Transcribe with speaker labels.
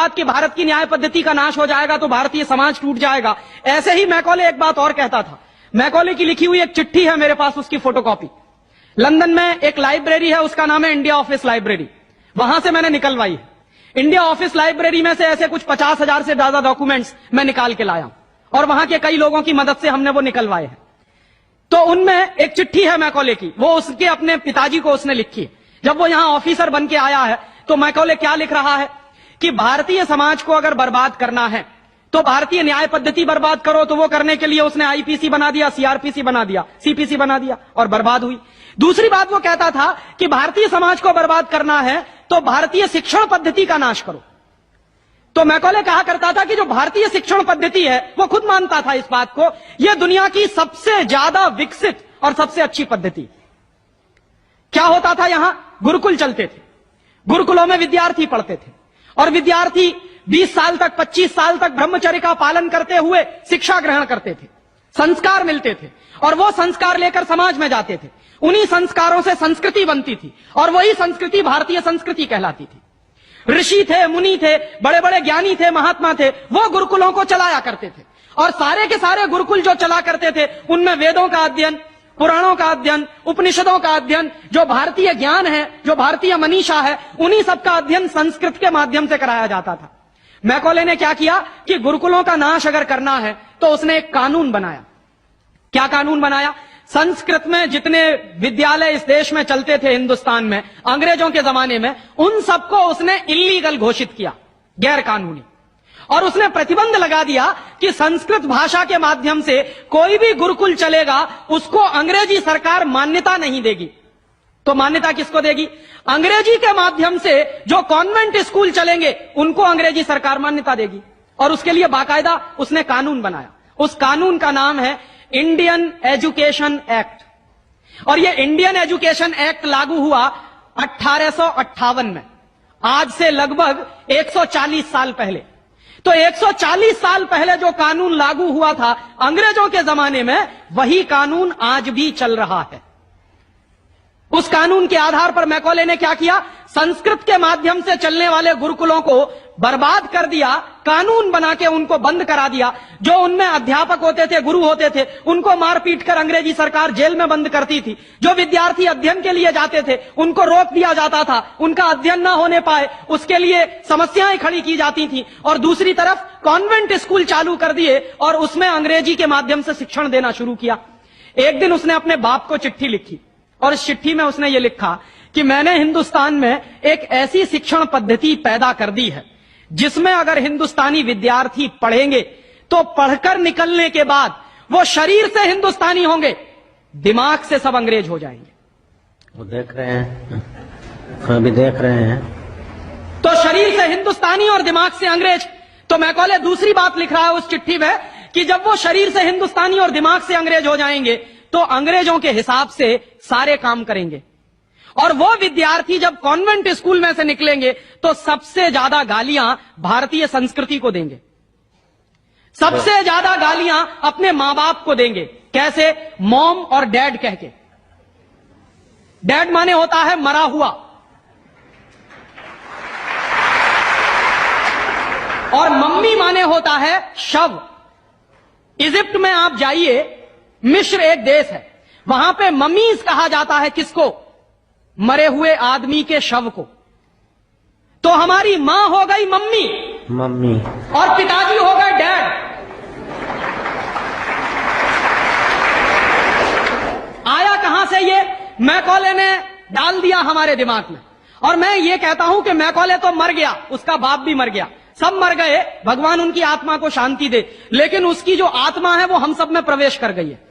Speaker 1: बात कि भारत की न्याय पद्धति का नाश हो जाएगा तो भारतीय समाज टूट जाएगा, ऐसे ही मैकॉले एक बात और कहता था। मैकॉले की लिखी हुई एक चिट्ठी है मेरे पास, उसकी फोटोकॉपी। लंदन में एक लाइब्रेरी है, उसका नाम है इंडिया ऑफिस लाइब्रेरी, वहां से मैंने निकलवाई है। इंडिया ऑफिस लाइब्रेरी में से ऐसे कुछ 50,000 से ज्यादा डॉक्यूमेंट्स मैं निकाल के लाया और वहां के कई लोगों की मदद से हमने वो निकलवाए हैं। तो उनमें एक चिट्ठी है मैकॉले की, वो उसके अपने पिताजी को उसने लिखी है। जब वो यहां ऑफिसर बन के आया है तो मैकॉले क्या लिख रहा है कि भारतीय समाज को अगर बर्बाद करना है तो भारतीय न्याय पद्धति बर्बाद करो। तो वो करने के लिए उसने आईपीसी बना दिया, सीआरपीसी बना दिया, सीपीसी बना दिया और बर्बाद हुई। दूसरी बात वो कहता था कि भारतीय समाज को बर्बाद करना है तो भारतीय शिक्षण पद्धति का नाश करो। तो मैकॉले कहा करता था कि जो भारतीय शिक्षण पद्धति है, वो खुद मानता था इस बात को, यह दुनिया की सबसे ज्यादा विकसित और सबसे अच्छी पद्धति। क्या होता था, यहां गुरुकुल चलते थे, गुरुकुलों में विद्यार्थी पढ़ते थे और विद्यार्थी 20 साल तक 25 साल तक ब्रह्मचर्य का पालन करते हुए शिक्षा ग्रहण करते थे, संस्कार मिलते थे और वो संस्कार लेकर समाज में जाते थे। उन्हीं संस्कारों से संस्कृति बनती थी और वही संस्कृति भारतीय संस्कृति कहलाती थी। ऋषि थे, मुनि थे, बड़े बड़े ज्ञानी थे, महात्मा थे, वो गुरुकुलों को चलाया करते थे और सारे के सारे गुरुकुल जो चला करते थे उनमें वेदों का अध्ययन, पुराणों का अध्ययन, उपनिषदों का अध्ययन, जो भारतीय ज्ञान है, जो भारतीय मनीषा है, उन्हीं सबका अध्ययन संस्कृत के माध्यम से कराया जाता था। मैकॉले ने क्या किया कि गुरुकुलों का नाश अगर करना है तो उसने एक कानून बनाया। क्या कानून बनाया? संस्कृत में जितने विद्यालय इस देश में चलते थे हिंदुस्तान में अंग्रेजों के जमाने में, उन सबको उसने इल्लीगल घोषित किया, गैर कानूनी। और उसने प्रतिबंध लगा दिया कि संस्कृत भाषा के माध्यम से कोई भी गुरुकुल चलेगा उसको अंग्रेजी सरकार मान्यता नहीं देगी। तो मान्यता किसको देगी? अंग्रेजी के माध्यम से जो कॉन्वेंट स्कूल चलेंगे उनको अंग्रेजी सरकार मान्यता देगी। और उसके लिए बाकायदा उसने कानून बनाया। उस कानून का नाम है इंडियन एजुकेशन एक्ट। और यह इंडियन एजुकेशन एक्ट लागू हुआ 1858 में, आज से लगभग 140 साल पहले। तो 140 साल पहले जो कानून लागू हुआ था अंग्रेजों के जमाने में, वही कानून आज भी चल रहा है। उस कानून के आधार पर मैकॉले ने क्या किया? संस्कृत के माध्यम से चलने वाले गुरुकुलों को बर्बाद कर दिया, कानून बना के उनको बंद करा दिया। जो उनमें अध्यापक होते थे, गुरु होते थे, उनको मार पीट कर अंग्रेजी सरकार जेल में बंद करती थी। जो विद्यार्थी अध्ययन के लिए जाते थे उनको रोक दिया जाता था, उनका अध्ययन ना होने पाए उसके लिए समस्याएं खड़ी की जाती थी। और दूसरी तरफ कॉन्वेंट स्कूल चालू कर दिए और उसमें अंग्रेजी के माध्यम से शिक्षण देना शुरू किया। एक दिन उसने अपने बाप को चिट्ठी लिखी और इस चिट्ठी में उसने ये लिखा कि मैंने हिंदुस्तान में एक ऐसी शिक्षण पद्धति पैदा कर दी है जिसमें अगर हिंदुस्तानी विद्यार्थी पढ़ेंगे तो पढ़कर निकलने के बाद वो शरीर से हिंदुस्तानी होंगे, दिमाग से सब अंग्रेज हो जाएंगे।
Speaker 2: वो देख रहे हैं, अभी देख रहे हैं।
Speaker 1: तो शरीर से हिंदुस्तानी और दिमाग से अंग्रेज। तो मैकॉले दूसरी बात लिख रहा है उस चिट्ठी में कि जब वो शरीर से हिंदुस्तानी और दिमाग से अंग्रेज हो जाएंगे तो अंग्रेजों के हिसाब से सारे काम करेंगे। और वो विद्यार्थी जब कॉन्वेंट स्कूल में से निकलेंगे तो सबसे ज्यादा गालियां भारतीय संस्कृति को देंगे, सबसे ज्यादा गालियां अपने मां बाप को देंगे। कैसे? मॉम और डैड कह के। डैड माने होता है मरा हुआ और मम्मी माने होता है शव। इजिप्ट में आप जाइए, मिस्र एक देश है, वहां पे ममीज कहा जाता है किसको? मरे हुए आदमी के शव को। तो हमारी मां हो गई मम्मी,
Speaker 2: मम्मी,
Speaker 1: और पिताजी हो गए डैड। आया कहां से ये? मैकॉले ने डाल दिया हमारे दिमाग में। और मैं ये कहता हूं कि मैकॉले तो मर गया, उसका बाप भी मर गया, सब मर गए, भगवान उनकी आत्मा को शांति दे, लेकिन उसकी जो आत्मा है वो हम सब में प्रवेश कर गई है।